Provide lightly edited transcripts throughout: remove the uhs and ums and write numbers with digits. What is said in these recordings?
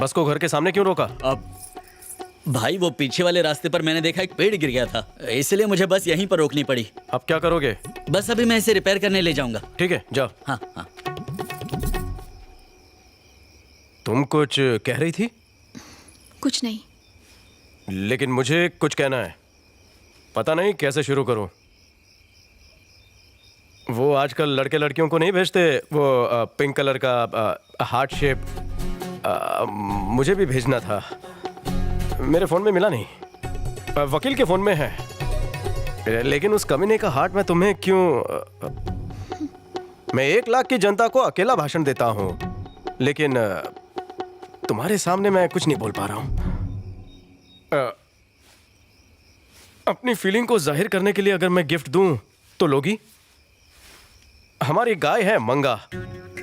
बस को घर के सामने क्यों रोका? अब भाई वो पीछे वाले रास्ते पर मैंने देखा एक पेड़ गिर गया था, इसलिए मुझे बस यहीं पर रोकनी पड़ी। अब क्या करोगे? बस अभी मैं इसे रिपेयर करने ले जाऊंगा। ठीक है, जाओ। हाँ हाँ। तुम कुछ कह रही थी? कुछ नहीं। लेकिन मुझे कुछ कहना है, पता नहीं कैसे शुरू करूं। वो आजकल लड़के लड़कियों को नहीं भेजते वो पिंक कलर का हार्ट शेप, मुझे भी भेजना था। मेरे फोन में मिला नहीं, वकील के फोन में है। लेकिन उस कमीने का हार्ट मैं तुम्हें क्यों? मैं 1 लाख की जनता को अकेला भाषण देता हूं, लेकिन तुम्हारे सामने मैं कुछ नहीं बोल पा रहा हूं। अपनी फीलिंग को जाहिर करने के लिए अगर मैं गिफ्ट दूं तो लोगी? हमारी गाय है मंगा,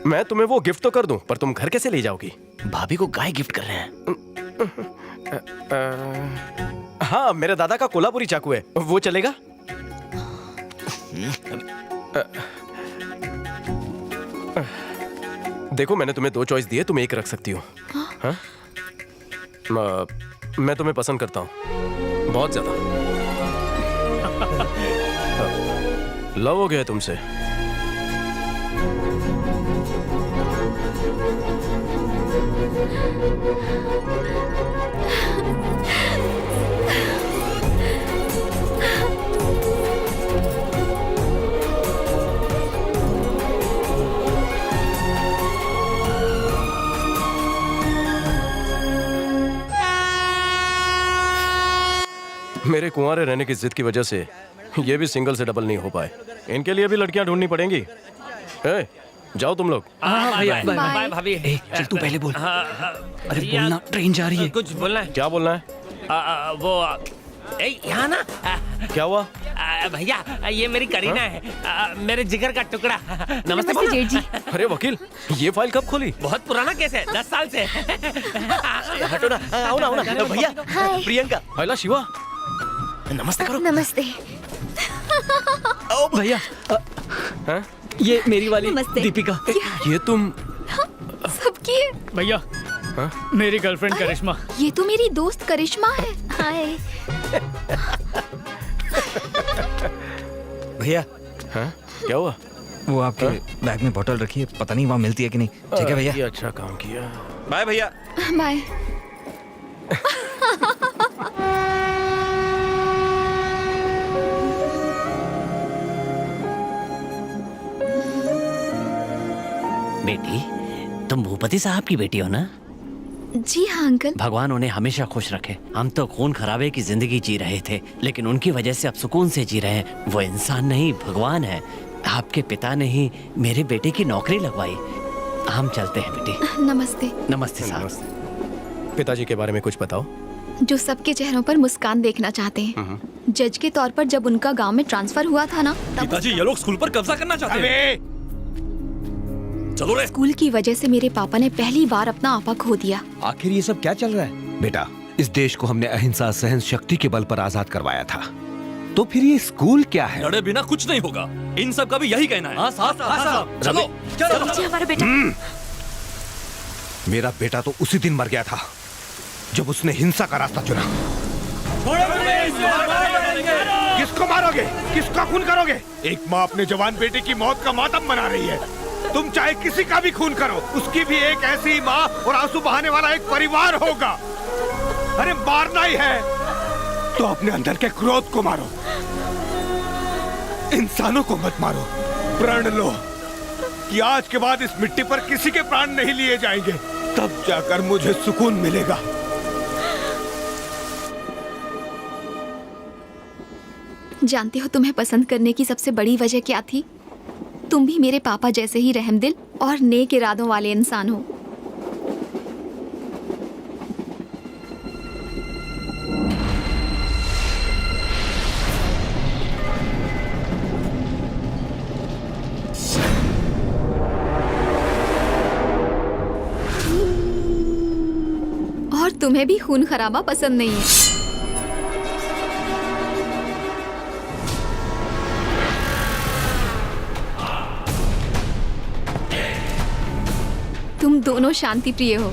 मैं तुम्हें वो गिफ्ट तो कर दूं, पर तुम घर कैसे ले जाओगी? भाभी को गाय गिफ्ट कर रहे हैं। हाँ, मेरे दादा का कोल्हापुरी चाकू है, वो चलेगा? देखो, मैंने तुम्हें 2 चॉइस दिए, तुम एक रख सकती हो। हाँ? मैं तुम्हें पसंद करता हूँ बहुत ज्यादा। लव हो गया तुमसे। मेरे कुंवारे रहने की जिद की वजह से ये भी सिंगल से डबल नहीं हो पाए। इनके लिए भी लड़कियां ढूंढनी पड़ेंगी। ए, जाओ तुम लोग। बाय भाभी। चल तू पहले बोल। अरे बोलना, ट्रेन जा रही है। कुछ बोलना है? क्या बोलना है? वो यहाँ ना। क्या हुआ? भैया, ये मेरी करीना है, मेरे जिगर का टुकड़ा। नमस्ते जेठ जी। अरे वकील, ये फाइल कब खोली? बहुत पुराना केस है, 10 साल से। हटो ना, आओ ना, आओ ना। भैया, प्रियंका। हैला शिवा, नमस्ते करो। नमस्ते। ओ भैया, हैं? ये मेरी वाली नमस्ते। दीपिका। ये तुम? सबकी भैया, मेरी गर्लफ्रेंड करिश्मा। ये तो मेरी दोस्त करिश्मा है। हाय। भैया, हाँ? क्या हुआ? वो आपके बैग में बोतल रखी है, पता नहीं वहाँ मिलती है कि नहीं। ठीक है भैया। ये अच्छा काम किया। बाय भैया। बाय। बेटी, तुम भूपति साहब की बेटी हो ना? जी हाँ अंकल। भगवान उन्हें हमेशा खुश रखे। हम तो खून खराबे की जिंदगी जी रहे थे, लेकिन उनकी वजह से अब सुकून से जी रहे हैं। वो इंसान नहीं, भगवान है। आपके पिता ने ही मेरे बेटे की नौकरी लगवाई। हम चलते हैं बेटी। नमस्ते। नमस्ते साहब। पिताजी के बारे में कुछ बताओ। जो सबके चेहरों पर मुस्कान देखना चाहते हैं। जज के तौर पर जब उनका गांव में ट्रांसफर हुआ था ना, तब पिताजी ये लोग स्कूल पर कब्जा करना चाहते हैं। चलो रे। स्कूल की वजह से मेरे पापा ने पहली बार अपना आपा खो दिया। आखिर ये सब क्या चल रहा है? बेटा, इस देश को हमने अहिंसा सहन शक्ति के बल पर आजाद करवाया था, तो फिर ये स्कूल क्या है? लड़े बिना कुछ नहीं होगा, इन सब का भी यही कहना है। चलो जी हमारा बेटा। मेरा बेटा तो उसी दिन मर गया था जब उसने हिंसा का रास्ता चुना। किसको मारोगे? किसका खून करोगे? एक माँ अपने जवान बेटे की मौत का मातम मना रही है। तुम चाहे किसी का भी खून करो, उसकी भी एक ऐसी माँ और आंसू बहाने वाला एक परिवार होगा। अरे मारना ही है तो अपने अंदर के क्रोध को मारो, इंसानों को मत मारो। प्रण लो कि आज के बाद इस मिट्टी पर किसी के प्राण नहीं लिए जाएंगे, तब जाकर मुझे सुकून मिलेगा। जानते हो तुम्हें पसंद करने की सबसे बड़ी वजह क्या थी? तुम भी मेरे पापा जैसे ही रहमदिल और नेक इरादों वाले इंसान हो। और तुम्हें भी खून खराबा पसंद नहीं है। तुम दोनों शांति प्रिय हो।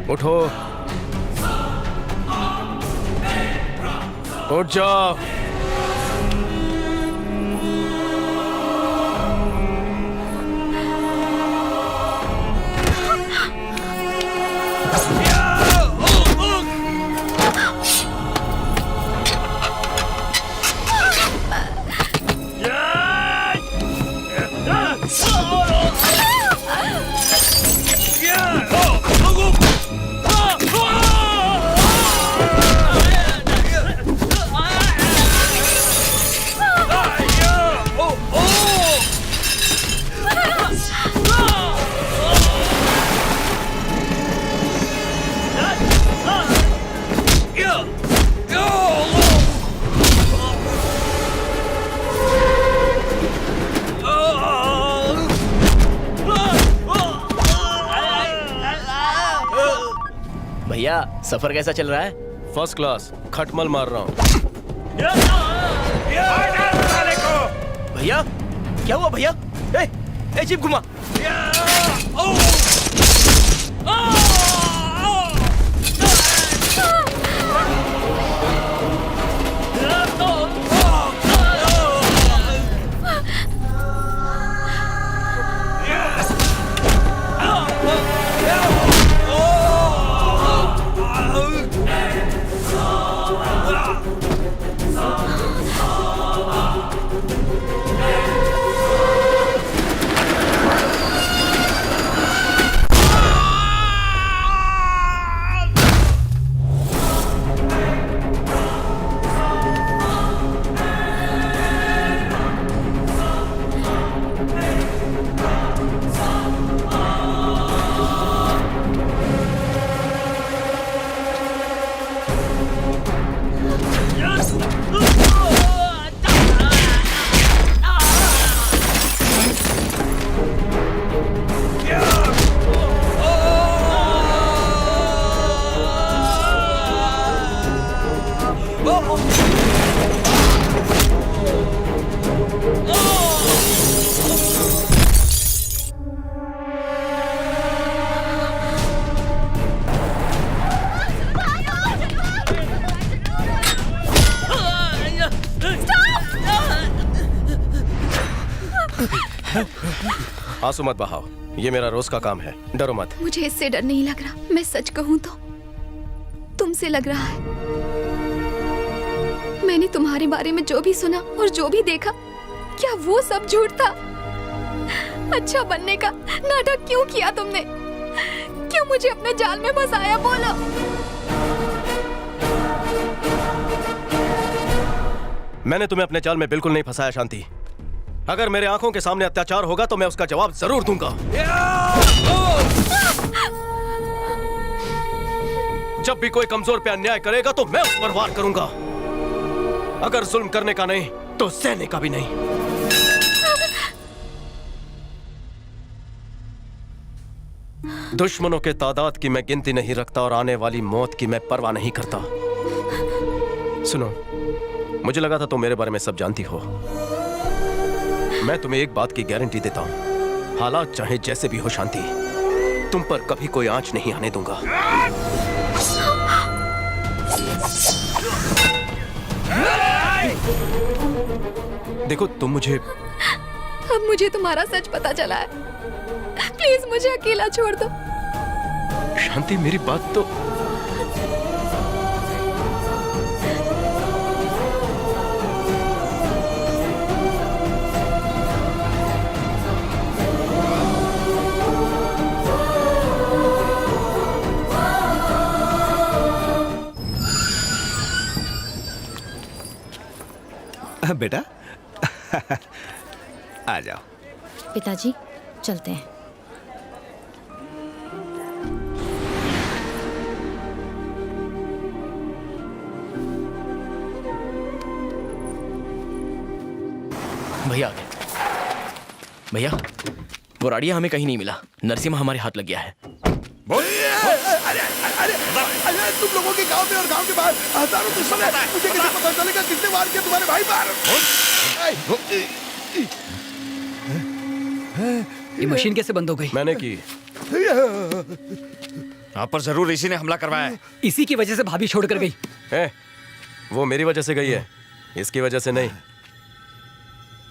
उठो, उठ जाओ। भैया सफर कैसा चल रहा है? फर्स्ट क्लास, खटमल मार रहा हूँ। भैया क्या हुआ भैया? ए जीप घुमा। आंसू मत बहाओ, ये मेरा रोज का काम है, डरो मत। मुझे इससे डर नहीं लग रहा। मैं सच कहूं तो तुमसे लग रहा है। मैंने तुम्हारे बारे में जो भी सुना और जो भी देखा, क्या वो सब झूठ था? अच्छा बनने का नाटक क्यों किया तुमने? क्यों मुझे अपने जाल में फंसाया? बोलो। मैंने तुम्हें अपने जाल में बिल्कुल नहीं फंसाया शांति। अगर मेरे आंखों के सामने अत्याचार होगा तो मैं उसका जवाब जरूर दूंगा। जब भी कोई कमजोर पे अन्याय करेगा तो मैं उस पर वार करूंगा। अगर जुल्म करने का नहीं तो सहने का भी नहीं। दुश्मनों के तादाद की मैं गिनती नहीं रखता और आने वाली मौत की मैं परवाह नहीं करता। सुनो, मुझे लगा था तुम मेरे बारे में सब जानती हो। मैं तुम्हें एक बात की गारंटी देता हूं, हालात चाहे जैसे भी हो शांति, तुम पर कभी कोई आंच नहीं आने दूंगा। देखो तुम मुझे, अब मुझे तुम्हारा सच पता चला है। प्लीज मुझे अकेला छोड़ दो। शांति मेरी बात तो, बेटा आ जाओ। पिताजी चलते हैं। भैया आ गए। भैया वो राडिया हमें कहीं नहीं मिला। नरसिम्हा हमारे हाथ लग गया है। अरे तुम लोगों के गांव में और गांव के बाहर हजारों दुश्मन है। मुझे कैसे पता चलेगा किसने वार किया तुम्हारे भाई पर? ये मशीन कैसे बंद हो गई? मैंने की। आप पर जरूर इसी ने हमला करवाया है। इसी की वजह से भाभी छोड़ कर गई। वो मेरी वजह से गई है, इसकी वजह से नहीं।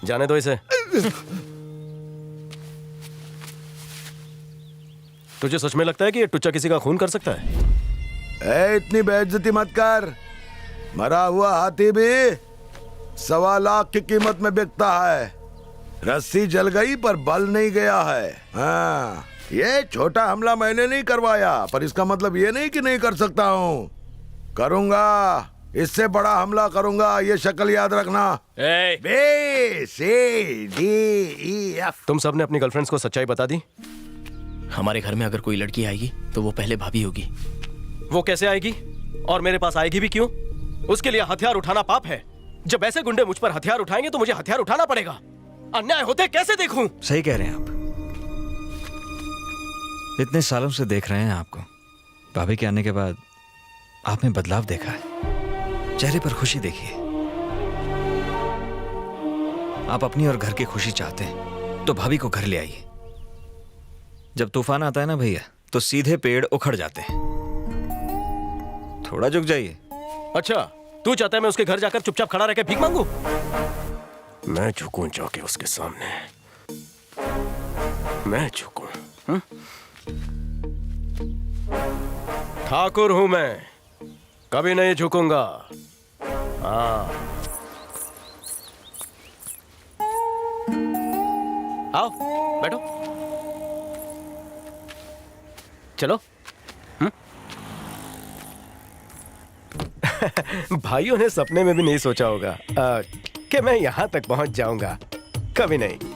जाने दो इसे। तुझे सच में लगता है कि ये टुच्चा किसी का खून कर सकता है? इतनी बेइज्जती मत कर। मरा हुआ हाथी भी 1.25 लाख की कीमत में बिकता है। रस्सी जल गई पर बल नहीं गया है। हाँ, ये छोटा हमला मैंने नहीं करवाया, पर इसका मतलब ये नहीं कि नहीं कर सकता हूँ। करूंगा, इससे बड़ा हमला करूंगा, ये शक्ल याद रखना। B C D E F. तुम सबने अपनी गर्लफ्रेंड्स को सच्चाई बता दी? हमारे घर में अगर कोई लड़की आएगी तो वो पहले भाभी होगी। वो कैसे आएगी? और मेरे पास आएगी भी क्यों? उसके लिए हथियार उठाना पाप है। जब ऐसे गुंडे मुझ पर हथियार उठाएंगे तो मुझे हथियार उठाना पड़ेगा। अन्याय होते कैसे देखूं? सही कह रहे हैं आप। इतने सालों से देख रहे हैं आपको। भाभी के आने के बाद आप में बदलाव देखा है। चेहरे पर खुशी देखिए। आप अपनी और घर की खुशी चाहते हैं तो भाभी को घर ले आइए। जब तूफान आता है ना भैया, तो सीधे पेड़ उखड़ जाते हैं। थोड़ा झुक जाइए। अच्छा, तू चाहता है मैं उसके घर जाकर चुपचाप खड़ा रहकर भीख मांगू? मैं झुकूं जाके उसके सामने? मैं झुकूं? ठाकुर हूं मैं, कभी नहीं झुकूंगा। हाँ, आओ बैठो। चलो। भाइयों ने सपने में भी नहीं सोचा होगा कि मैं यहां तक पहुंच जाऊंगा। कभी नहीं।